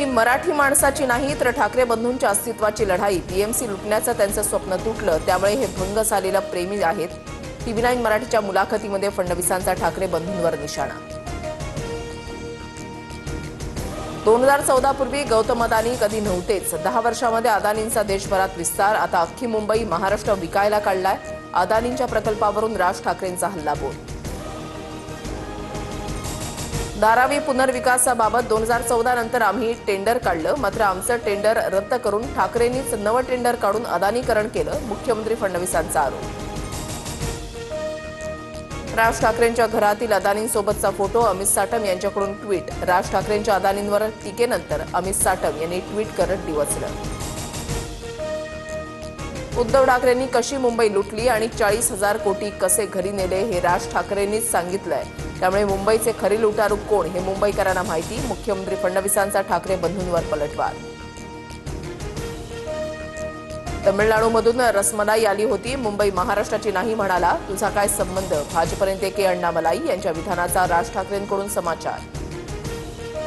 ही मराठी माणसाची नाही तर ठाकरे बंधूंच्या अस्तित्वाची लढाई. पीएमसी लुटण्याचं त्यांचं स्वप्न तुटलं, त्यामुळे हे भंग झालेला प्रेमी आहेत. TV9 मराठीच्या मुलाखतीमध्ये फडणवीसांचा ठाकरे बंधूंवर निशाणा. 2014 पूर्वी गौतम अदानी कधी नव्हतेच. 10 वर्षांमध्ये अदानींचा देशभरात विस्तार. आता अख्खी मुंबई महाराष्ट्र विकायला काढलाय. अदानींच्या प्रकल्पावरून राज ठाकरेंचा हल्लाबोल. धारावी पुनर्विकासाबाबत 2014 नंतर आम्ही टेंडर काढलं, मात्र आमचं टेंडर रद्द करून ठाकरेंनीच नवं टेंडर काढून अदानीकरण केलं. मुख्यमंत्री फडणवीसांचा आरोप. राज ठाकरेंच्या घरातील अदानींसोबतचा फोटो. अमित साटम यांच्याकडून ट्विट. राज ठाकरेंच्या अदानींवर टीकेनंतर अमित साटम यांनी ट्विट करत डिवचलं. उद्धव ठाकरेंनी कशी मुंबई लुटली आणि 40,000 कोटी कसे घरी नेले हे राज ठाकरेंनीच सांगितलंय. त्यामुळे मुंबईचे खरे लुटारू कोण हे मुंबईकरांना माहिती. मुख्यमंत्री फडणवीसांचा ठाकरे बंधूंवर पलटवार. तमिळनाडूमधून रसमलाई आली होती, मुंबई महाराष्ट्राची नाही म्हणाला. तुझा काय संबंध? भाजपनेते के अण्णामलाई यांच्या विधानाचा राज ठाकरेंकडून समाचार.